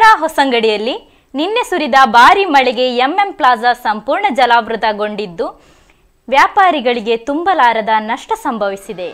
ನಗರ ಹೊಸಂಗಡಿಯಲ್ಲಿ ನಿನ್ನೆ ಸುರಿದ ಭಾರೀ ಮಳೆಗೆ ಎಂಎಂ ಪ್ಲಾಜಾ ಸಂಪೂರ್ಣ ಜಲಾವೃತಗೊಂಡಿದ್ದು ವ್ಯಾಪಾರಿಗಳಿಗೆ ತುಂಬಲಾರದ ನಷ್ಟ ಸಂಭವಿಸಿದೆ.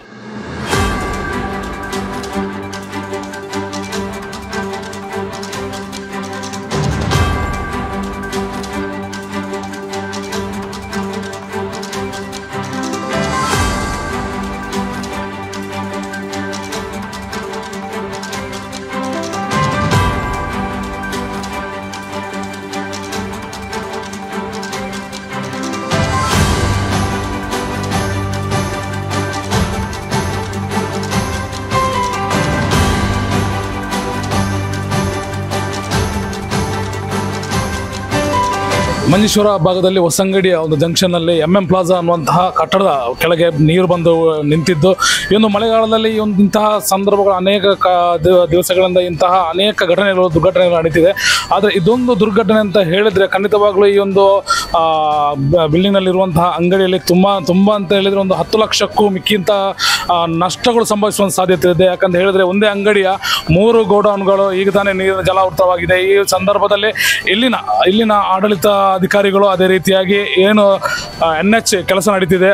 ಮಂಜೇಶ್ವರ ಭಾಗದಲ್ಲಿ ಹೊಸಂಗಡಿಯ ಒಂದು ಜಂಕ್ಷನ್ನಲ್ಲಿ ಎಂಎಂ ಪ್ಲಾಜಾ ಅನ್ನುವಂತಹ ಕಟ್ಟಡದ ಕೆಳಗೆ ನೀರು ಬಂದು ನಿಂತಿದ್ದು, ಈ ಒಂದು ಮಳೆಗಾಲದಲ್ಲಿ ಇಂತಹ ಸಂದರ್ಭಗಳು ಅನೇಕ ದಿವಸಗಳಿಂದ ಇಂತಹ ಅನೇಕ ದುರ್ಘಟನೆಗಳು ನಡೀತಿದೆ. ಆದರೆ ಇದೊಂದು ದುರ್ಘಟನೆ ಅಂತ ಹೇಳಿದರೆ ಖಂಡಿತವಾಗ್ಲೂ ಈ ಒಂದು ಬಿಲ್ಡಿಂಗ್ನಲ್ಲಿರುವಂತಹ ಅಂಗಡಿಯಲ್ಲಿ ತುಂಬ ಅಂತ ಹೇಳಿದರೆ ಒಂದು 10 ಲಕ್ಷಕ್ಕೂ ಮಿಕ್ಕಿಂತ ನಷ್ಟಗಳು ಸಂಭವಿಸುವ ಸಾಧ್ಯತೆ ಇದೆ. ಯಾಕಂತ ಹೇಳಿದರೆ ಒಂದೇ ಅಂಗಡಿಯ 3 ಗೋಡೌನ್ಗಳು ಈಗ ತಾನೇ ನೀರಿನ ಜಲಾವೃತವಾಗಿದೆ. ಈ ಸಂದರ್ಭದಲ್ಲಿ ಇಲ್ಲಿನ ಆಡಳಿತ ಅಧಿಕಾರಿಗಳು ಅದೇ ರೀತಿಯಾಗಿ ಏನು NH ಕೆಲಸ ನಡೀತಿದೆ,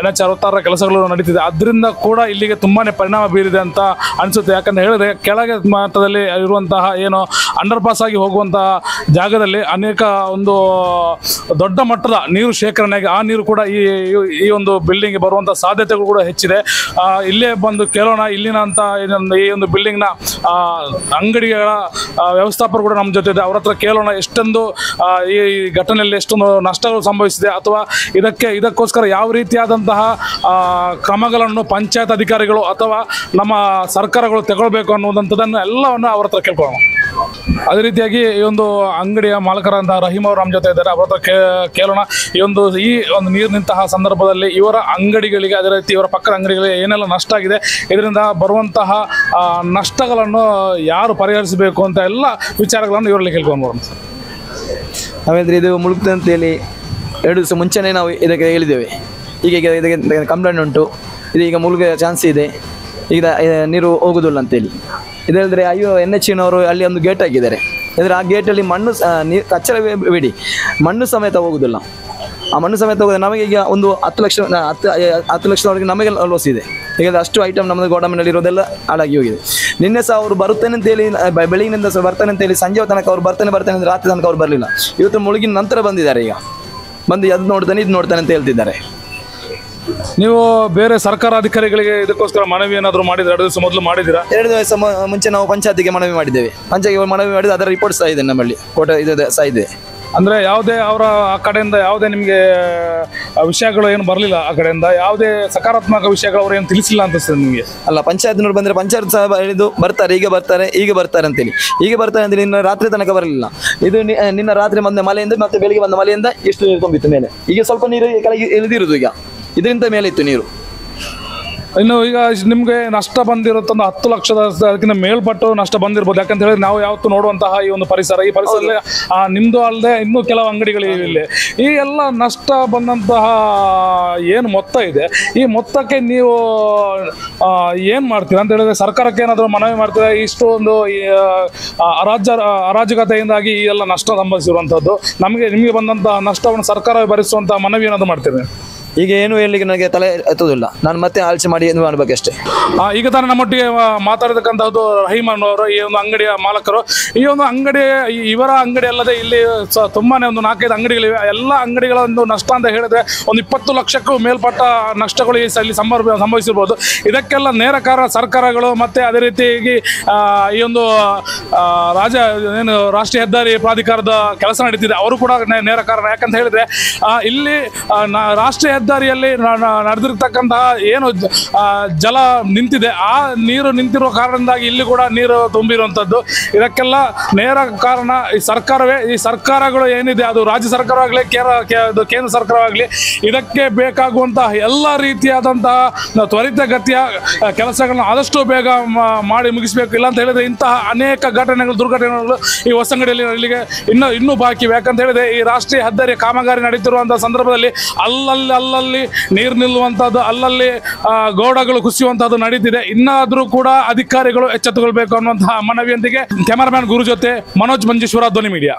NH 66 ಕೆಲಸಗಳು ನಡೀತಿದೆ, ಅದರಿಂದ ಕೂಡ ಇಲ್ಲಿಗೆ ತುಂಬಾನೇ ಪರಿಣಾಮ ಬೀರಿದೆ ಅಂತ ಅನಿಸುತ್ತೆ. ಯಾಕಂತ ಹೇಳಿದ್ರೆ ಕೆಳಗೆ ಮಟ್ಟದಲ್ಲಿ ಇರುವಂತಹ ಏನು ಅಂಡರ್ ಪಾಸ್ ಆಗಿ ಹೋಗುವಂತಹ ಜಾಗದಲ್ಲಿ ಅನೇಕ ಒಂದು ದೊಡ್ಡ ಮಟ್ಟದ ನೀರು ಶೇಖರಣೆಯಾಗಿ ಆ ನೀರು ಕೂಡ ಈ ಒಂದು ಬಿಲ್ಡಿಂಗ್ ಬರುವಂತಹ ಸಾಧ್ಯತೆಗಳು ಕೂಡ ಹೆಚ್ಚಿದೆ. ಇಲ್ಲೇ ಬಂದು ಕೇಳೋಣ, ಇಲ್ಲಿನ ಅಂತ ಈ ಒಂದು ಬಿಲ್ಡಿಂಗ್ನ ಅಂಗಡಿಗಳ ವ್ಯವಸ್ಥಾಪಕರು ಕೂಡ ನಮ್ಮ ಜೊತೆ ಇದೆ. ಅವ್ರ ಹತ್ರ ಕೇಳೋಣ ಎಷ್ಟೊಂದು ಈ ಘಟನೆಯಲ್ಲಿ ಎಷ್ಟೊಂದು ನಷ್ಟಗಳು ಸಂಭವಿಸಿದೆ ಅಥವಾ ಇದಕ್ಕೋಸ್ಕರ ಯಾವ ರೀತಿಯಾದಂತಹ ಕ್ರಮಗಳನ್ನು ಪಂಚಾಯತ್ ಅಧಿಕಾರಿಗಳು ಅಥವಾ ನಮ್ಮ ಸರ್ಕಾರಗಳು ತಗೊಳ್ಬೇಕು ಅನ್ನುವಂಥದ್ದನ್ನು ಎಲ್ಲವನ್ನು ಅವ್ರ ಹತ್ರ ಕೇಳ್ಕೊಳ್ಳೋಣ. ಅದೇ ರೀತಿಯಾಗಿ ಈ ಒಂದು ಅಂಗಡಿಯ ಮಾಲಕರಂತಹ ರಹೀಮ್ ಅವರು ನಮ್ಮ ಜೊತೆ ಇದ್ದಾರೆ. ಅವ್ರ ಹತ್ರ ಕೇಳೋಣ ಈ ಒಂದು ನೀರು ನಿಂತಹ ಸಂದರ್ಭದಲ್ಲಿ ಇವರ ಅಂಗಡಿಗಳಿಗೆ ಅದೇ ರೀತಿ ಇವರ ಪಕ್ಕದ ಅಂಗಡಿಗಳಿಗೆ ಏನೆಲ್ಲ ನಷ್ಟ ಆಗಿದೆ, ಇದರಿಂದ ಬರುವಂತಹ ನಷ್ಟಗಳನ್ನು ಯಾರು ಪರಿಹರಿಸಬೇಕು ಅಂತ ಎಲ್ಲ ವಿಚಾರಗಳನ್ನು ಇವರಲ್ಲಿ ಕೇಳ್ಕೊಂಡು ಬರೋಣ. ನಾವೇಂದ್ರೆ ಇದು ಮುಳುಗ್ತದೆ ಅಂತೇಳಿ 2 ದಿವಸ ಮುಂಚೆನೇ ನಾವು ಇದಕ್ಕೆ ಹೇಳಿದ್ದೇವೆ. ಈಗ ಇದಕ್ಕೆ ಕಂಪ್ಲೇಂಟ್ ಉಂಟು, ಇದು ಈಗ ಮುಳುಗೋ ಚಾನ್ಸ್ ಇದೆ, ಈಗ ನೀರು ಹೋಗೋದಿಲ್ಲ ಅಂತೇಳಿ. ಇದಲ್ಲದೆ NH ಅಲ್ಲಿ ಒಂದು ಗೇಟ್ ಹಾಕಿದ್ದಾರೆ. ಅಂದರೆ ಆ ಗೇಟಲ್ಲಿ ಮಣ್ಣು ನೀರು ಕಚ್ಚರ ಬಿಡಿ ಮಣ್ಣು ಸಮೇತ ಹೋಗೋದಿಲ್ಲ. ಆ ಮಣ್ಣು ಸಮೇತ ಹೋಗೋದು ನಮಗೆ ಈಗ ಒಂದು 10 ಲಕ್ಷದವರೆಗೆ ನಮಗೆ ಲಾಸ್ ಇದೆ. ಈಗ ಅಷ್ಟು ಐಟಮ್ ನಮ್ಮದು ಗೋಡಾಮಿನಲ್ಲಿ ಇರೋದೆಲ್ಲ ಹಾಳಾಗಿ ಹೋಗಿದೆ. ನಿನ್ನೆ ಸಹ ಅವರು ಬರುತ್ತೇನೆ ಅಂತೇಳಿ ಬೆಳಗಿನಿಂದ ಸಹ ಬರ್ತಾನೆ ಅಂತೇಳಿ ಸಂಜೆ ತನಕ ಅವ್ರು ಬರ್ತಾನೆ ಅಂದರೆ ರಾತ್ರಿ ತನಕ ಅವ್ರು ಬರಲಿಲ್ಲ. ಇವತ್ತು ಮುಳುಗಿನ ನಂತರ ಬಂದಿದ್ದಾರೆ. ಈಗ ಬಂದು ಅದು ನೋಡ್ತಾನೆ ಇದು ನೋಡ್ತಾನೆ ಅಂತ ಹೇಳ್ತಿದ್ದಾರೆ. ನೀವು ಬೇರೆ ಸರ್ಕಾರ ಅಧಿಕಾರಿಗಳಿಗೆ ಇದಕ್ಕೋಸ್ಕರ ಮನವಿ ಏನಾದರೂ ಮಾಡಿದ್ರೆ 2 ದಿವಸ ಮೊದಲು ಮಾಡಿದ್ದೀರಾ? 2 ದಿವಸ ಮುಂಚೆ ನಾವು ಪಂಚಾಯತಿಗೆ ಮನವಿ ಮಾಡಿದ್ದೇವೆ. ಪಂಚಾಯತಿಗೆ ಮನವಿ ಮಾಡಿದ್ದು ಅದರ ರಿಪೋರ್ಟ್ ಸಹ ಇದೆ ನಮ್ಮಲ್ಲಿ, ಕೋಟೆ ಇದು ಸಹ ಇದೆ. ಅಂದರೆ ಯಾವುದೇ ಅವರ ಆ ಕಡೆಯಿಂದ ಯಾವುದೇ ನಿಮಗೆ ವಿಷಯಗಳು ಏನು ಬರಲಿಲ್ಲ? ಆ ಕಡೆಯಿಂದ ಯಾವುದೇ ಸಕಾರಾತ್ಮಕ ವಿಷಯಗಳು ಅವರು ಏನು ತಿಳಿಸಿಲ್ಲ ಅನಿಸ್ತದೆ ನಿಮಗೆ? ಅಲ್ಲ, ಪಂಚಾಯತ್ನವ್ರು ಬಂದರೆ ಪಂಚಾಯತ್ ಸಹ ಹೇಳಿದ್ದು ಬರ್ತಾರೆ, ಈಗ ಬರ್ತಾರೆ ಅಂತೇಳಿ. ಈಗ ಬರ್ತಾರೆ ಅಂದರೆ ನಿನ್ನ ರಾತ್ರಿ ತನಕ ಬರಲಿಲ್ಲ. ಇದು ನಿನ್ನ ರಾತ್ರಿ ಬಂದ ಮಳೆಯಿಂದ ಮತ್ತೆ ಬೆಳಿಗ್ಗೆ ಬಂದ ಮಳೆಯಿಂದ ಎಷ್ಟು ನೀರು ತುಂಬಿತ್ತು ಮೇಲೆ. ಈಗ ಸ್ವಲ್ಪ ನೀರು ಕೆಳಗೆ ಇಳಿದಿರುವುದು. ಈಗ ಇದರಿಂದ ಮೇಲೆ ಇತ್ತು ನೀರು. ಇನ್ನು ಈಗ ನಿಮಗೆ ನಷ್ಟ ಬಂದಿರುತ್ತಂದು 10 ಲಕ್ಷದ ಅದಕ್ಕಿಂತ ಮೇಲ್ಪಟ್ಟು ನಷ್ಟ ಬಂದಿರ್ಬೋದು. ಯಾಕಂತ ಹೇಳಿದ್ರೆ ನಾವು ಯಾವತ್ತು ನೋಡುವಂತಹ ಈ ಒಂದು ಪರಿಸರದಲ್ಲಿ ನಿಮ್ಮದು ಅಲ್ಲದೆ ಇನ್ನೂ ಕೆಲವು ಅಂಗಡಿಗಳಿವೆ ಇಲ್ಲಿ. ಈ ಎಲ್ಲ ನಷ್ಟ ಬಂದಂತಹ ಏನು ಮೊತ್ತ ಇದೆ, ಈ ಮೊತ್ತಕ್ಕೆ ನೀವು ಏನು ಮಾಡ್ತೀರಾ ಅಂತ ಹೇಳಿದ್ರೆ ಸರ್ಕಾರಕ್ಕೆ ಏನಾದರೂ ಮನವಿ ಮಾಡ್ತೀರಾ? ಇಷ್ಟು ಒಂದು ಅರಾಜಕತೆಯಿಂದಾಗಿ ಈ ಎಲ್ಲ ನಷ್ಟ ಸಂಭವಿಸಿರುವಂಥದ್ದು, ನಿಮಗೆ ಬಂದಂತಹ ನಷ್ಟವನ್ನು ಸರ್ಕಾರ ಭರಿಸುವಂತಹ ಮನವಿ ಏನಾದರೂ ಮಾಡ್ತೀರಿ? ಈಗ ಏನು ಹೇಳಲಿಕ್ಕೆ ನನಗೆ ತಲೆ ಎತ್ತೋದಿಲ್ಲ. ನಾನು ಮತ್ತೆ ಆಲೋಚನೆ ಮಾಡಿ ಏನು ಮಾಡಬೇಕಷ್ಟೇ. ಈಗ ತಾನೇ ನಮ್ಮೊಟ್ಟಿಗೆ ಮಾತಾಡಿರ್ತಕ್ಕಂಥದ್ದು ರಹೀಮ್ ಅವರು, ಈ ಒಂದು ಅಂಗಡಿಯ ಮಾಲಕರು. ಈ ಒಂದು ಅಂಗಡಿ ಇವರ ಅಂಗಡಿ ಅಲ್ಲದೆ ಇಲ್ಲಿ ತುಂಬಾನೇ ಒಂದು 4-5 ಅಂಗಡಿಗಳಿವೆ. ಎಲ್ಲ ಅಂಗಡಿಗಳ ಒಂದು ನಷ್ಟ ಅಂತ ಹೇಳಿದ್ರೆ ಒಂದು 20 ಲಕ್ಷಕ್ಕೂ ಮೇಲ್ಪಟ್ಟ ನಷ್ಟಗಳು ಇಲ್ಲಿ ಸಂಭವಿಸಿರ್ಬೋದು. ಇದಕ್ಕೆಲ್ಲ ನೇರ ಕಾರಣ ಸರ್ಕಾರಗಳು ಮತ್ತೆ ಅದೇ ರೀತಿಯಾಗಿ ಈ ಒಂದು ರಾಷ್ಟ್ರೀಯ ಹೆದ್ದಾರಿ ಪ್ರಾಧಿಕಾರದ ಕೆಲಸ ನಡೀತಿದೆ, ಅವರು ಕೂಡ ನೇರ ಕಾರಣ. ಯಾಕಂತ ಹೇಳಿದ್ರೆ ಇಲ್ಲಿ ರಾಷ್ಟ್ರೀಯ ಹೆದ್ದಾರಿಯಲ್ಲಿ ನಡೆದಿರ್ತಕ್ಕಂತಹ ಏನು ಜಲ ನಿಂತಿದೆ, ಆ ನೀರು ನಿಂತಿರುವ ಕಾರಣದಿಂದಾಗಿ ಇಲ್ಲಿ ಕೂಡ ನೀರು ತುಂಬಿರುವಂಥದ್ದು. ಇದಕ್ಕೆಲ್ಲ ನೇರ ಕಾರಣ ಈ ಸರ್ಕಾರವೇ. ಈ ಸರ್ಕಾರಗಳು ಏನಿದೆ, ಅದು ರಾಜ್ಯ ಸರ್ಕಾರವಾಗಲಿ ಕೇಂದ್ರ ಸರ್ಕಾರವಾಗಲಿ, ಇದಕ್ಕೆ ಬೇಕಾಗುವಂತಹ ಎಲ್ಲ ರೀತಿಯಾದಂತಹ ತ್ವರಿತಗತಿಯ ಕೆಲಸಗಳನ್ನ ಆದಷ್ಟು ಬೇಗ ಮಾಡಿ ಮುಗಿಸಬೇಕು. ಇಲ್ಲ ಅಂತ ಹೇಳಿದ್ರೆ ಇಂತಹ ಅನೇಕ ದುರ್ಘಟನೆಗಳು ಈ ಹೊಸಂಗಡಿಯಲ್ಲಿ ಇಲ್ಲಿಗೆ ಇನ್ನೂ ಬಾಕಿ. ಯಾಕಂತ ಹೇಳಿದ್ರೆ ಈ ರಾಷ್ಟ್ರೀಯ ಹೆದ್ದಾರಿ ಕಾಮಗಾರಿ ನಡೀತಿರುವಂತಹ ಸಂದರ್ಭದಲ್ಲಿ ಅಲ್ಲಲ್ಲಿ ಅಲ್ಲಲ್ಲಿ ನೀರು ನಿಲ್ಲುವಂಥದ್ದು, ಅಲ್ಲಲ್ಲಿ ಗೋಡಗಳು ಕುಸಿಯುವಂಥದ್ದು ನಡೀತಿದೆ. ಇನ್ನಾದರೂ ಕೂಡ ಅಧಿಕಾರಿಗಳು ಎಚ್ಚೆತ್ತುಕೊಳ್ಬೇಕು ಅನ್ನುವಂತಹ ಮನವಿಯೊಂದಿಗೆ ಕ್ಯಾಮರಾಮ್ಯಾನ್ ಗುರು ಜೊತೆ ಮನೋಜ್ ಮಂಜೇಶ್ವರ, ಧ್ವನಿ ಮೀಡಿಯಾ.